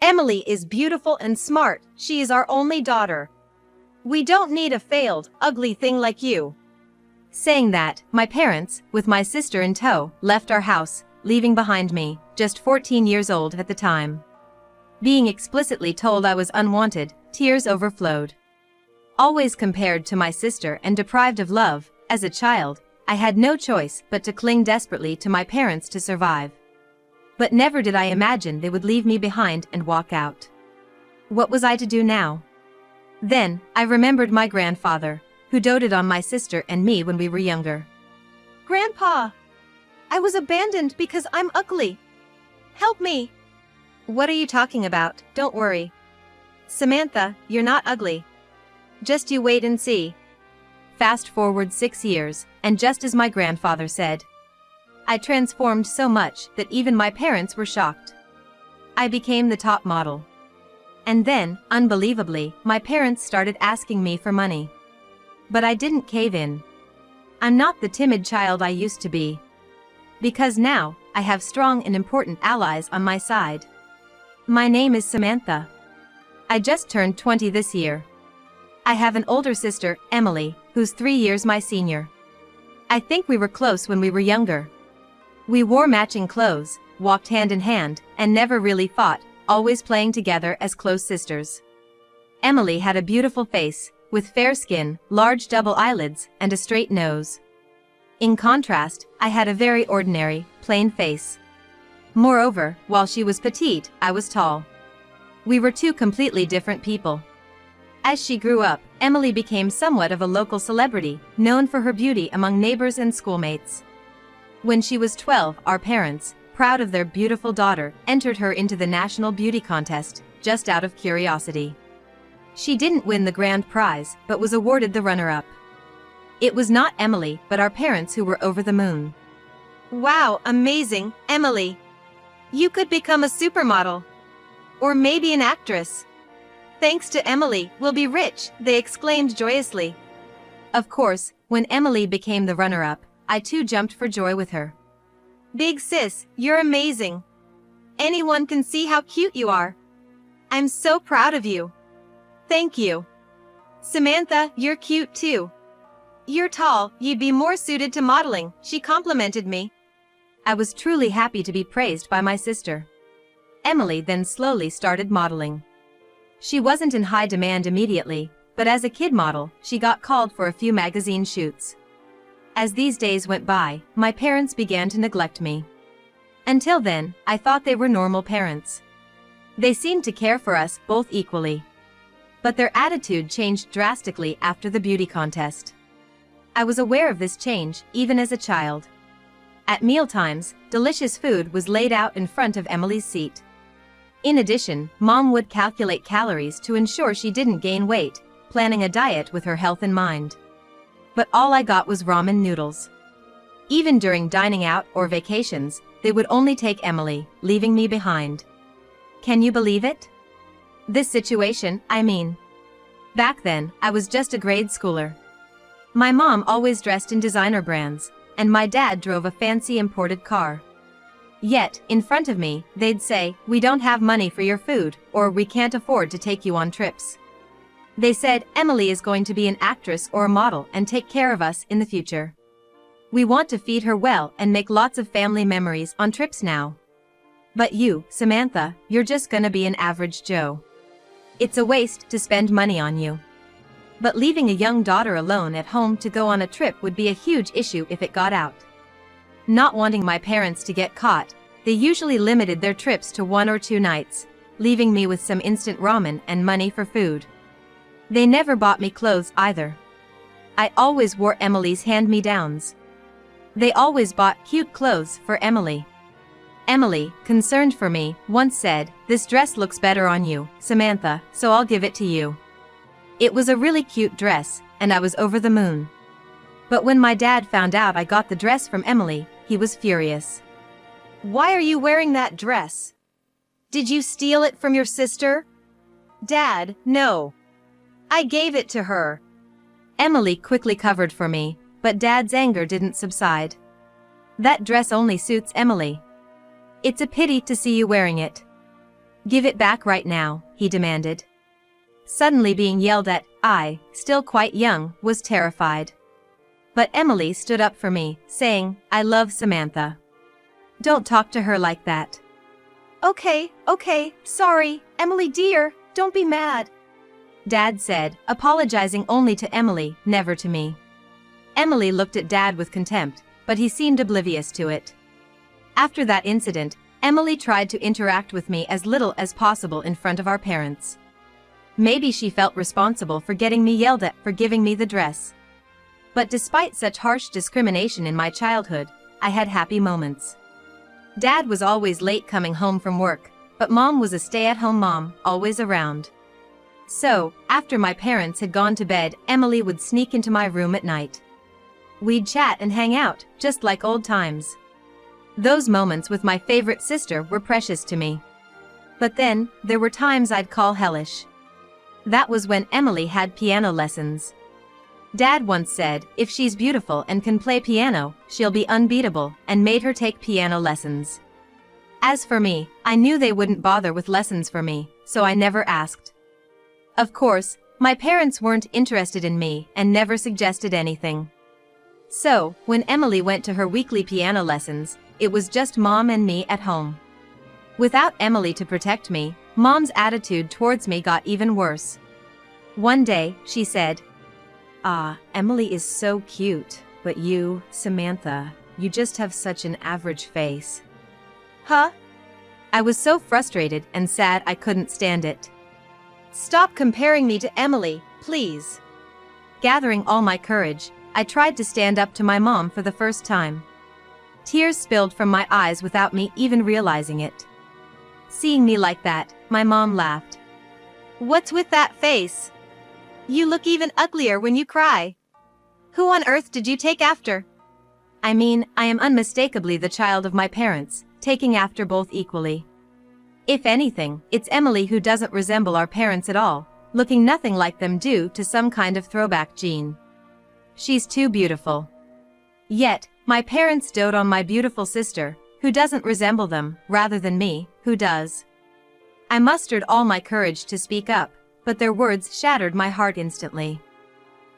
Emily is beautiful and smart. She is our only daughter. We don't need a failed, ugly thing like you." Saying that, my parents, with my sister in tow, left our house, leaving behind me, just 14 years old at the time. Being explicitly told I was unwanted, tears overflowed. Always compared to my sister and deprived of love, as a child, I had no choice but to cling desperately to my parents to survive. But never did I imagine they would leave me behind and walk out. What was I to do now? Then, I remembered my grandfather, who doted on my sister and me when we were younger. "Grandpa! I was abandoned because I'm ugly. Help me!" "What are you talking about? Don't worry. Samantha, you're not ugly. Just you wait and see." Fast forward 6 years, and just as my grandfather said, I transformed so much that even my parents were shocked. I became the top model. And then, unbelievably, my parents started asking me for money. But I didn't cave in. I'm not the timid child I used to be. Because now, I have strong and important allies on my side. My name is Samantha. I just turned 20 this year. I have an older sister, Emily, who's 3 years my senior. I think we were close when we were younger. We wore matching clothes, walked hand in hand, and never really fought, always playing together as close sisters. Emily had a beautiful face, with fair skin, large double eyelids, and a straight nose. In contrast, I had a very ordinary, plain face. Moreover, while she was petite, I was tall. We were two completely different people. As she grew up, Emily became somewhat of a local celebrity, known for her beauty among neighbors and schoolmates. When she was 12, our parents, proud of their beautiful daughter, entered her into the national beauty contest, just out of curiosity. She didn't win the grand prize, but was awarded the runner-up. It was not Emily, but our parents who were over the moon. "Wow, amazing, Emily! You could become a supermodel. Or maybe an actress. Thanks to Emily, we'll be rich," they exclaimed joyously. Of course, when Emily became the runner-up, I too jumped for joy with her. "Big sis, you're amazing. Anyone can see how cute you are. I'm so proud of you." "Thank you. Samantha, you're cute too. You're tall, you'd be more suited to modeling," she complimented me. I was truly happy to be praised by my sister. Emily then slowly started modeling. She wasn't in high demand immediately, but as a kid model, she got called for a few magazine shoots. As these days went by, my parents began to neglect me. Until then, I thought they were normal parents. They seemed to care for us both equally. But their attitude changed drastically after the beauty contest. I was aware of this change, even as a child. At mealtimes, delicious food was laid out in front of Emily's seat. In addition, Mom would calculate calories to ensure she didn't gain weight, planning a diet with her health in mind. But all I got was ramen noodles. Even during dining out or vacations, they would only take Emily, leaving me behind. Can you believe it? This situation, I mean. Back then, I was just a grade schooler. My mom always dressed in designer brands, and my dad drove a fancy imported car. Yet, in front of me, they'd say, "We don't have money for your food," or "We can't afford to take you on trips." They said, "Emily is going to be an actress or a model and take care of us in the future. We want to feed her well and make lots of family memories on trips now. But you, Samantha, you're just gonna be an average Joe. It's a waste to spend money on you." But leaving a young daughter alone at home to go on a trip would be a huge issue if it got out. Not wanting my parents to get caught, they usually limited their trips to 1 or 2 nights, leaving me with some instant ramen and money for food. They never bought me clothes either. I always wore Emily's hand-me-downs. They always bought cute clothes for Emily. Emily, concerned for me, once said, "This dress looks better on you, Samantha, so I'll give it to you." It was a really cute dress, and I was over the moon. But when my dad found out I got the dress from Emily, he was furious. "Why are you wearing that dress? Did you steal it from your sister?" "Dad, no. I gave it to her." Emily quickly covered for me, but Dad's anger didn't subside. "That dress only suits Emily. It's a pity to see you wearing it. Give it back right now, he demanded. Suddenly being yelled at, I, still quite young, was terrified. But Emily stood up for me, saying, I love Samantha. Don't talk to her like that. Okay, sorry, Emily dear, don't be mad. Dad said, apologizing only to Emily, never to me. Emily looked at Dad with contempt, but he seemed oblivious to it. After that incident, Emily tried to interact with me as little as possible in front of our parents. Maybe she felt responsible for getting me yelled at for giving me the dress. But despite such harsh discrimination in my childhood, I had happy moments. Dad was always late coming home from work, but Mom was a stay-at-home mom, always around. So, after my parents had gone to bed, Emily would sneak into my room at night. We'd chat and hang out, just like old times. Those moments with my favorite sister were precious to me. But then, there were times I'd call hellish. That was when Emily had piano lessons. Dad once said, if she's beautiful and can play piano, she'll be unbeatable, and made her take piano lessons. As for me, I knew they wouldn't bother with lessons for me, so I never asked. Of course, my parents weren't interested in me and never suggested anything. So, when Emily went to her weekly piano lessons, it was just Mom and me at home. Without Emily to protect me, Mom's attitude towards me got even worse. One day, she said, Emily is so cute, but you, Samantha, you just have such an average face. Huh? I was so frustrated and sad I couldn't stand it. Stop comparing me to Emily, please. Gathering all my courage, I tried to stand up to my mom for the first time. Tears spilled from my eyes without me even realizing it. Seeing me like that, my mom laughed. What's with that face? You look even uglier when you cry. Who on earth did you take after? I mean, I am unmistakably the child of my parents, taking after both equally. If anything, it's Emily who doesn't resemble our parents at all, looking nothing like them due to some kind of throwback gene. She's too beautiful. Yet, my parents dote on my beautiful sister, who doesn't resemble them, rather than me, who does. I mustered all my courage to speak up, but their words shattered my heart instantly.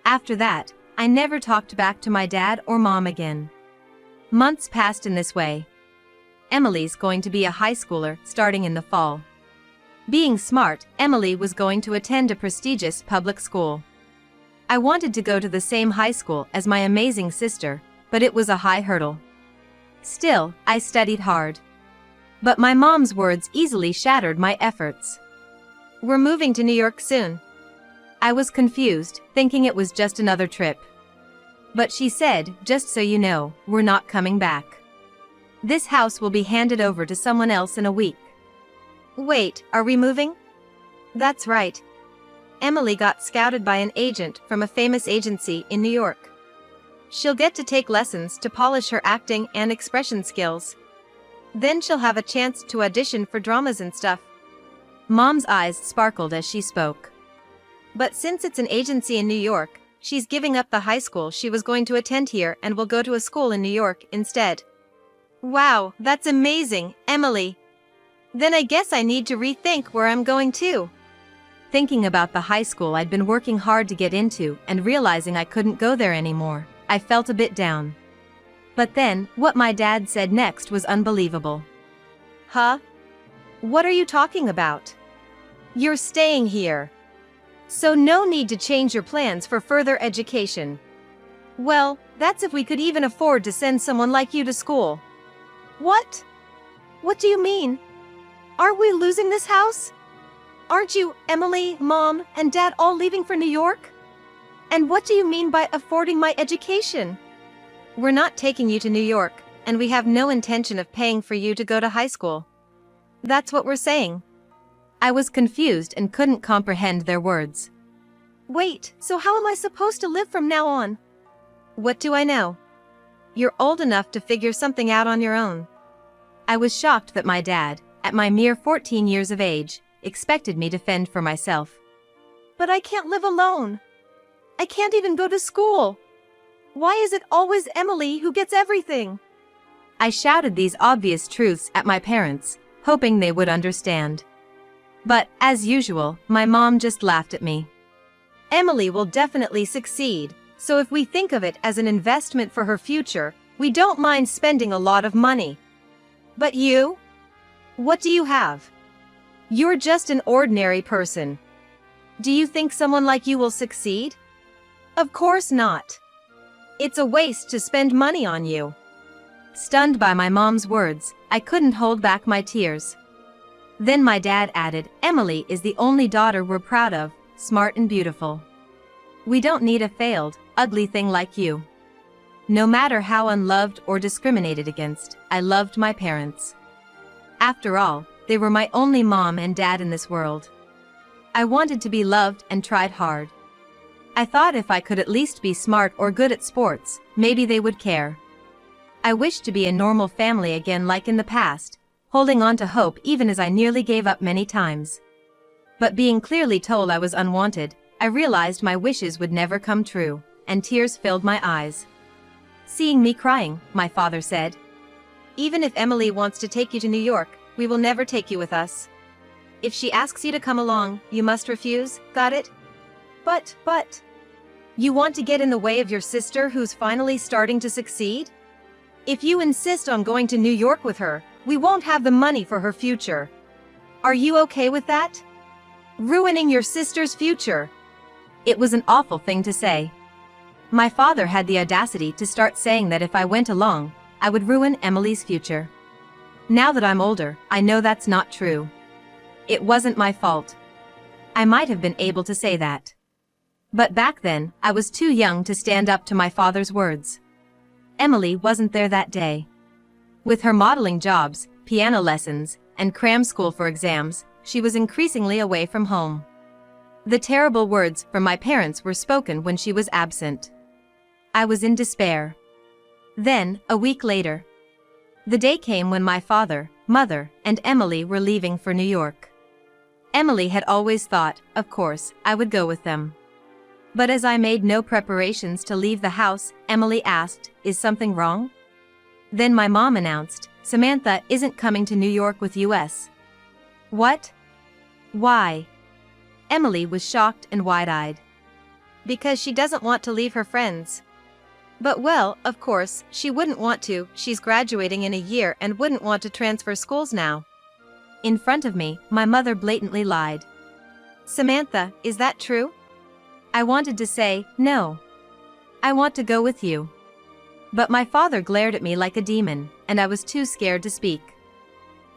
After that, I never talked back to my dad or mom again. Months passed in this way. Emily's going to be a high schooler starting in the fall. Being smart, Emily was going to attend a prestigious public school. I wanted to go to the same high school as my amazing sister, but it was a high hurdle. Still, I studied hard. But my mom's words easily shattered my efforts. We're moving to New York soon. I was confused, thinking it was just another trip. But she said, just so you know, we're not coming back. This house will be handed over to someone else in a week. Wait, are we moving? That's right. Emily got scouted by an agent from a famous agency in New York. She'll get to take lessons to polish her acting and expression skills. Then she'll have a chance to audition for dramas and stuff. Mom's eyes sparkled as she spoke. But since it's an agency in New York, she's giving up the high school she was going to attend here and will go to a school in New York instead. Wow, that's amazing, Emily. Then I guess I need to rethink where I'm going to. Thinking about the high school I'd been working hard to get into and realizing I couldn't go there anymore, I felt a bit down. But then, what my dad said next was unbelievable. Huh? What are you talking about? You're staying here. So no need to change your plans for further education. Well, that's if we could even afford to send someone like you to school. What? What do you mean? Aren't we losing this house? Aren't you, Emily, Mom, and Dad all leaving for New York? And what do you mean by affording my education? We're not taking you to New York, and we have no intention of paying for you to go to high school. That's what we're saying. I was confused and couldn't comprehend their words. Wait, so how am I supposed to live from now on? What do I know? You're old enough to figure something out on your own. I was shocked that my dad, at my mere 14 years of age, expected me to fend for myself. But I can't live alone. I can't even go to school. Why is it always Emily who gets everything? I shouted these obvious truths at my parents, hoping they would understand. But, as usual, my mom just laughed at me. Emily will definitely succeed, so if we think of it as an investment for her future, we don't mind spending a lot of money. But you? What do you have? You're just an ordinary person. Do you think someone like you will succeed? Of course not. It's a waste to spend money on you. Stunned by my mom's words, I couldn't hold back my tears. Then my dad added, Emily is the only daughter we're proud of, smart and beautiful. We don't need a failed, ugly thing like you. No matter how unloved or discriminated against, I loved my parents. After all, they were my only mom and dad in this world. I wanted to be loved and tried hard. I thought if I could at least be smart or good at sports, maybe they would care. I wished to be a normal family again like in the past, holding on to hope even as I nearly gave up many times. But being clearly told I was unwanted, I realized my wishes would never come true, and tears filled my eyes. Seeing me crying, my father said, Even if Emily wants to take you to New York, we will never take you with us. If she asks you to come along, you must refuse, got it? But, you want to get in the way of your sister who's finally starting to succeed? If you insist on going to New York with her, we won't have the money for her future. Are you okay with that? Ruining your sister's future. It was an awful thing to say. My father had the audacity to start saying that if I went along, I would ruin Emily's future. Now that I'm older, I know that's not true. It wasn't my fault. I might have been able to say that. But back then, I was too young to stand up to my father's words. Emily wasn't there that day. With her modeling jobs, piano lessons, and cram school for exams, she was increasingly away from home. The terrible words from my parents were spoken when she was absent. I was in despair. Then, a week later, the day came when my father, mother, and Emily were leaving for New York. Emily had always thought, of course, I would go with them. But as I made no preparations to leave the house, Emily asked, Is something wrong? Then my mom announced, Samantha isn't coming to New York with us. What? Why? Emily was shocked and wide-eyed. Because she doesn't want to leave her friends. But well, of course, she wouldn't want to, she's graduating in a year and wouldn't want to transfer schools now. In front of me, my mother blatantly lied. Samantha, is that true? I wanted to say, no. I want to go with you. But my father glared at me like a demon, and I was too scared to speak.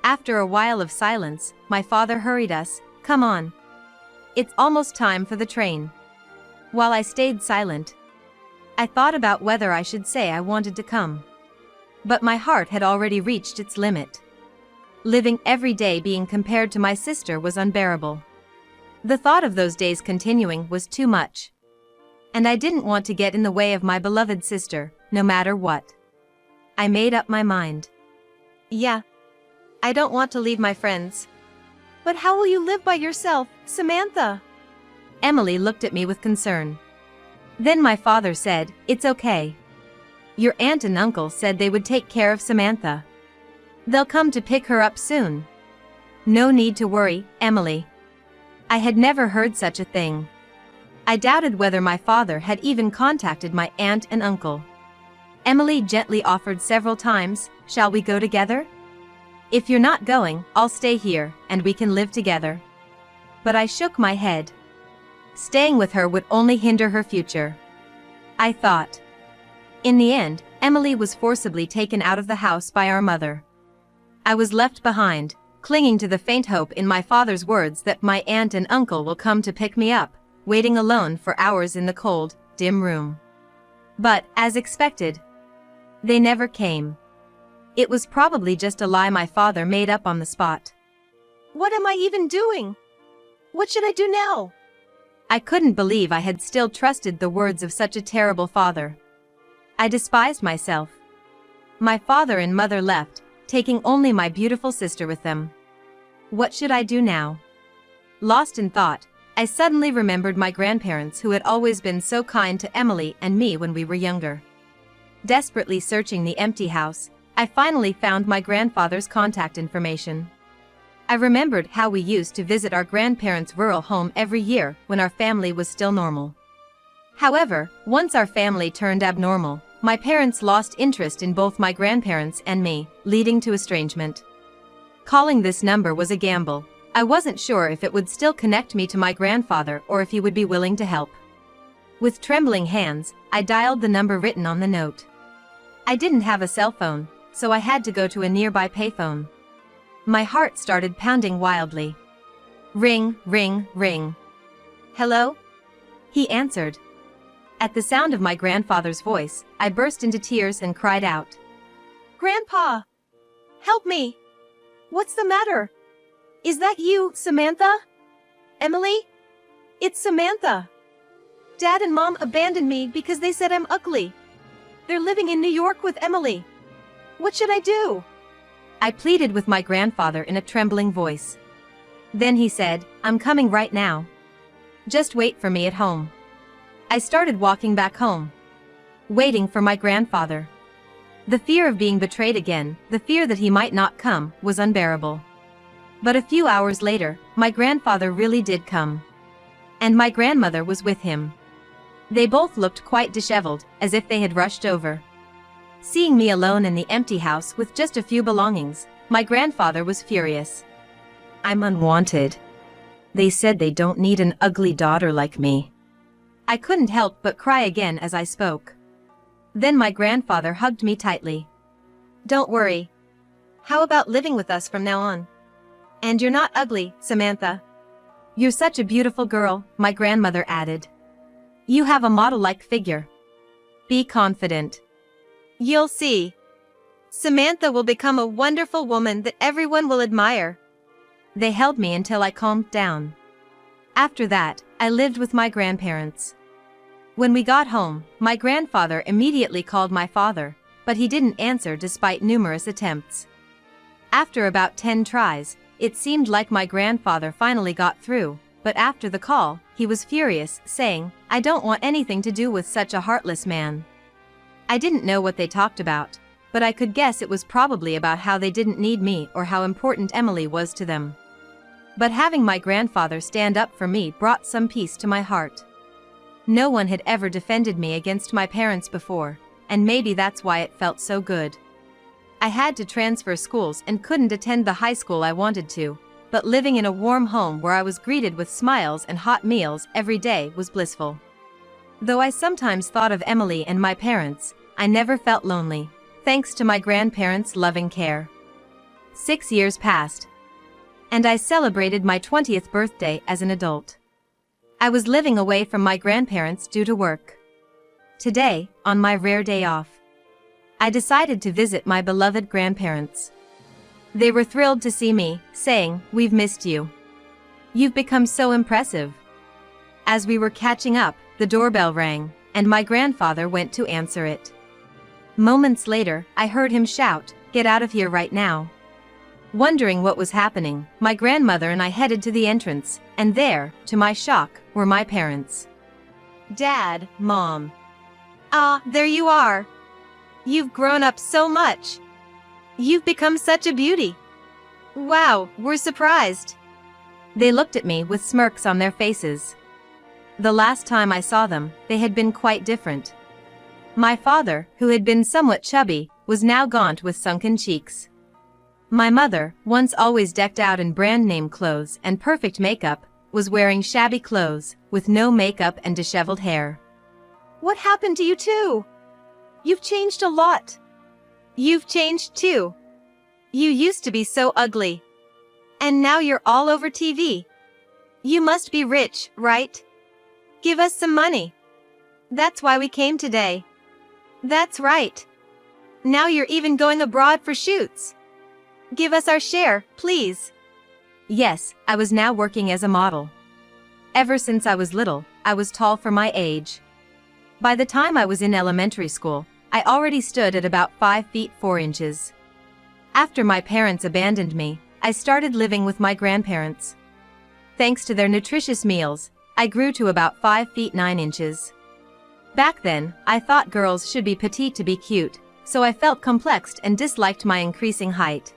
After a while of silence, my father hurried us, Come on. It's almost time for the train. While I stayed silent, I thought about whether I should say I wanted to come. But my heart had already reached its limit. Living every day being compared to my sister was unbearable. The thought of those days continuing was too much. And I didn't want to get in the way of my beloved sister, no matter what. I made up my mind. Yeah. I don't want to leave my friends. But how will you live by yourself, Samantha? Emily looked at me with concern. Then my father said, It's okay. Your aunt and uncle said they would take care of Samantha. They'll come to pick her up soon. No need to worry, Emily. I had never heard such a thing. I doubted whether my father had even contacted my aunt and uncle. Emily gently offered several times, Shall we go together? If you're not going, I'll stay here, and we can live together. But I shook my head. Staying with her would only hinder her future. I thought. In the end, Emily was forcibly taken out of the house by our mother. I was left behind, clinging to the faint hope in my father's words that my aunt and uncle will come to pick me up, waiting alone for hours in the cold, dim room. But, as expected, they never came. It was probably just a lie my father made up on the spot. What am I even doing? What should I do now? I couldn't believe I had still trusted the words of such a terrible father. I despised myself. My father and mother left, taking only my beautiful sister with them. What should I do now? Lost in thought, I suddenly remembered my grandparents who had always been so kind to Emily and me when we were younger. Desperately searching the empty house, I finally found my grandfather's contact information. I remembered how we used to visit our grandparents' rural home every year when our family was still normal. However, once our family turned abnormal, my parents lost interest in both my grandparents and me, leading to estrangement. Calling this number was a gamble. I wasn't sure if it would still connect me to my grandfather or if he would be willing to help. With trembling hands, I dialed the number written on the note. I didn't have a cell phone, so I had to go to a nearby payphone. My heart started pounding wildly. Ring, ring, ring. Hello? He answered. At the sound of my grandfather's voice, I burst into tears and cried out. Grandpa! Help me! What's the matter? Is that you, Samantha? Emily? It's Samantha. Dad and Mom abandoned me because they said I'm ugly. They're living in New York with Emily. What should I do? I pleaded with my grandfather in a trembling voice. Then he said, I'm coming right now. Just wait for me at home. I started walking back home, waiting for my grandfather. The fear of being betrayed again, the fear that he might not come, was unbearable. But a few hours later, my grandfather really did come. And my grandmother was with him. They both looked quite disheveled, as if they had rushed over. Seeing me alone in the empty house with just a few belongings, my grandfather was furious. I'm unwanted. They said they don't need an ugly daughter like me. I couldn't help but cry again as I spoke. Then my grandfather hugged me tightly. Don't worry. How about living with us from now on? And you're not ugly, Samantha. You're such a beautiful girl, my grandmother added. You have a model-like figure. Be confident. You'll see. Samantha will become a wonderful woman that everyone will admire. They held me until I calmed down. After that, I lived with my grandparents. When we got home, my grandfather immediately called my father, but he didn't answer despite numerous attempts. After about 10 tries, it seemed like my grandfather finally got through, but after the call, he was furious, saying, I don't want anything to do with such a heartless man. I didn't know what they talked about, but I could guess it was probably about how they didn't need me or how important Emily was to them. But having my grandfather stand up for me brought some peace to my heart. No one had ever defended me against my parents before, and maybe that's why it felt so good. I had to transfer schools and couldn't attend the high school I wanted to, but living in a warm home where I was greeted with smiles and hot meals every day was blissful. Though I sometimes thought of Emily and my parents, I never felt lonely, thanks to my grandparents' loving care. 6 years passed, and I celebrated my 20th birthday as an adult. I was living away from my grandparents due to work. Today, on my rare day off, I decided to visit my beloved grandparents. They were thrilled to see me, saying, We've missed you. You've become so impressive. As we were catching up, the doorbell rang, and my grandfather went to answer it. Moments later, I heard him shout, Get out of here right now. Wondering what was happening, my grandmother and I headed to the entrance, and there, to my shock, were my parents. Dad, Mom. Ah, there you are. You've grown up so much. You've become such a beauty. Wow, we're surprised. They looked at me with smirks on their faces. The last time I saw them, they had been quite different. My father, who had been somewhat chubby, was now gaunt with sunken cheeks. My mother, once always decked out in brand-name clothes and perfect makeup, was wearing shabby clothes, with no makeup and disheveled hair. What happened to you two? You've changed a lot. You've changed too. You used to be so ugly. And now you're all over TV. You must be rich, right? Give us some money. That's why we came today. That's right. Now you're even going abroad for shoots. Give us our share, please. Yes, I was now working as a model. Ever since I was little, I was tall for my age. By the time I was in elementary school, I already stood at about 5 feet 4 inches. After my parents abandoned me, I started living with my grandparents. Thanks to their nutritious meals, I grew to about 5 feet 9 inches. Back then, I thought girls should be petite to be cute, so I felt complexed and disliked my increasing height.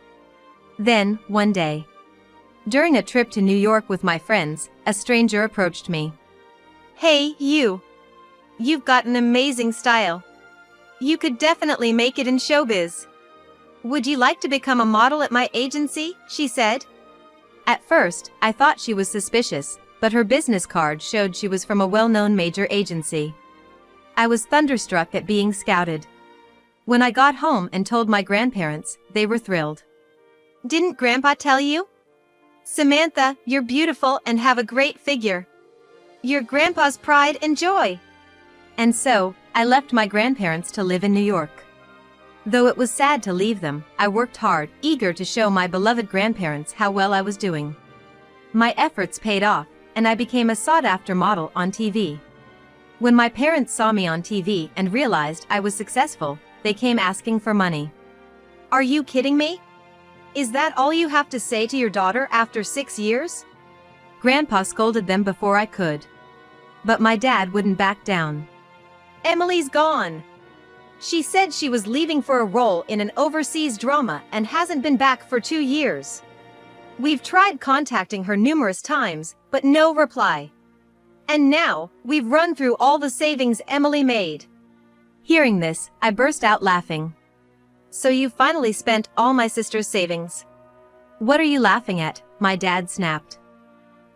Then, one day, During a trip to New York with my friends, a stranger approached me. Hey, you. You've got an amazing style. You could definitely make it in showbiz. Would you like to become a model at my agency? She said. At first, I thought she was suspicious, but her business card showed she was from a well-known major agency. I was thunderstruck at being scouted. When I got home and told my grandparents, they were thrilled. Didn't Grandpa tell you? Samantha, you're beautiful and have a great figure. You're Grandpa's pride and joy. And so, I left my grandparents to live in New York. Though it was sad to leave them, I worked hard, eager to show my beloved grandparents how well I was doing. My efforts paid off, and I became a sought-after model on TV. When my parents saw me on TV and realized I was successful, they came asking for money. Are you kidding me? Is that all you have to say to your daughter after 6 years? Grandpa scolded them before I could. But my dad wouldn't back down. Emily's gone. She said she was leaving for a role in an overseas drama and hasn't been back for 2 years. We've tried contacting her numerous times, but no reply. And now, we've run through all the savings Emily made. Hearing this, I burst out laughing. So you finally spent all my sister's savings. What are you laughing at? My dad snapped.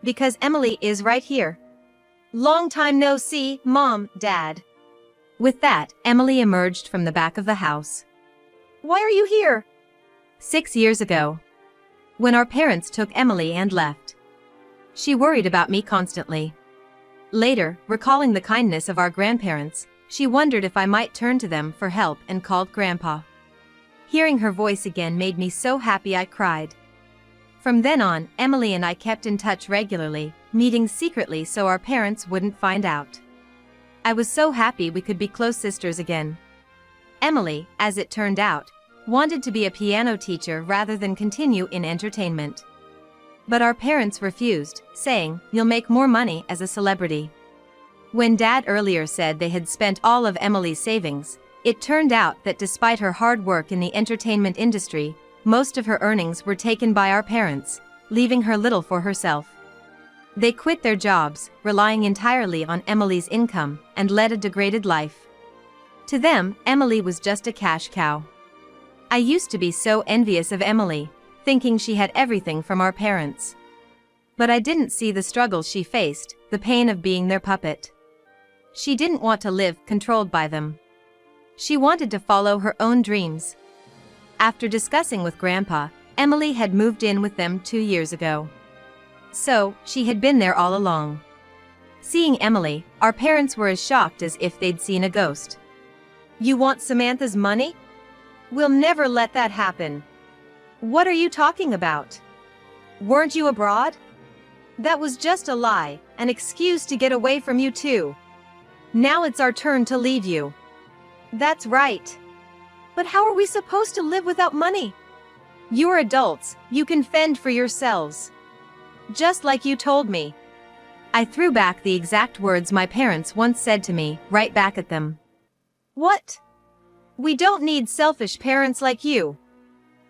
Because Emily is right here. Long time no see, Mom, Dad. With that, Emily emerged from the back of the house. Why are you here? 6 years ago. When our parents took Emily and left. She worried about me constantly. Later, recalling the kindness of our grandparents, she wondered if I might turn to them for help and called Grandpa. Hearing her voice again made me so happy I cried. From then on, Emily and I kept in touch regularly, meeting secretly so our parents wouldn't find out. I was so happy we could be close sisters again. Emily, as it turned out, wanted to be a piano teacher rather than continue in entertainment. But our parents refused, saying, "You'll make more money as a celebrity." When Dad earlier said they had spent all of Emily's savings, it turned out that despite her hard work in the entertainment industry, most of her earnings were taken by our parents, leaving her little for herself. They quit their jobs, relying entirely on Emily's income, and led a degraded life. To them, Emily was just a cash cow. I used to be so envious of Emily, thinking she had everything from our parents. But I didn't see the struggles she faced, the pain of being their puppet. She didn't want to live controlled by them. She wanted to follow her own dreams. After discussing with Grandpa, Emily had moved in with them 2 years ago. So, she had been there all along. Seeing Emily, our parents were as shocked as if they'd seen a ghost. You want Samantha's money? We'll never let that happen. What are you talking about? Weren't you abroad? That was just a lie, an excuse to get away from you too. Now it's our turn to leave you. That's right. But how are we supposed to live without money? You're adults, you can fend for yourselves. Just like you told me. I threw back the exact words my parents once said to me, right back at them. What? We don't need selfish parents like you.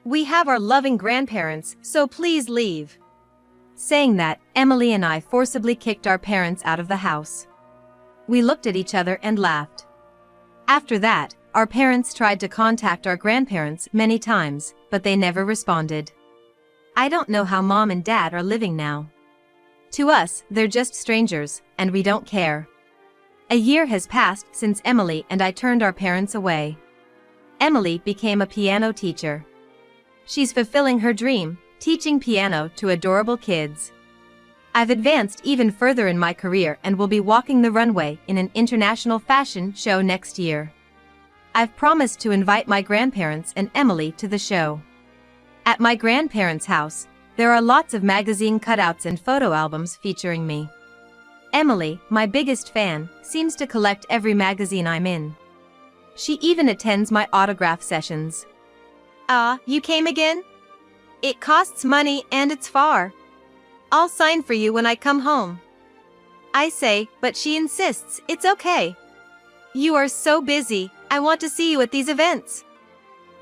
We have our loving grandparents, so please leave. Saying that, Emily and I forcibly kicked our parents out of the house. We looked at each other and laughed. After that, our parents tried to contact our grandparents many times, but they never responded. I don't know how Mom and Dad are living now. To us, they're just strangers, and we don't care. A year has passed since Emily and I turned our parents away. Emily became a piano teacher. She's fulfilling her dream, teaching piano to adorable kids. I've advanced even further in my career and will be walking the runway in an international fashion show next year. I've promised to invite my grandparents and Emily to the show. At my grandparents' house, there are lots of magazine cutouts and photo albums featuring me. Emily, my biggest fan, seems to collect every magazine I'm in. She even attends my autograph sessions. You came again? It costs money and it's far. I'll sign for you when I come home. I say, but she insists, it's okay. You are so busy, I want to see you at these events.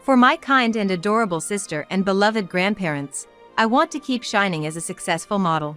For my kind and adorable sister and beloved grandparents, I want to keep shining as a successful model.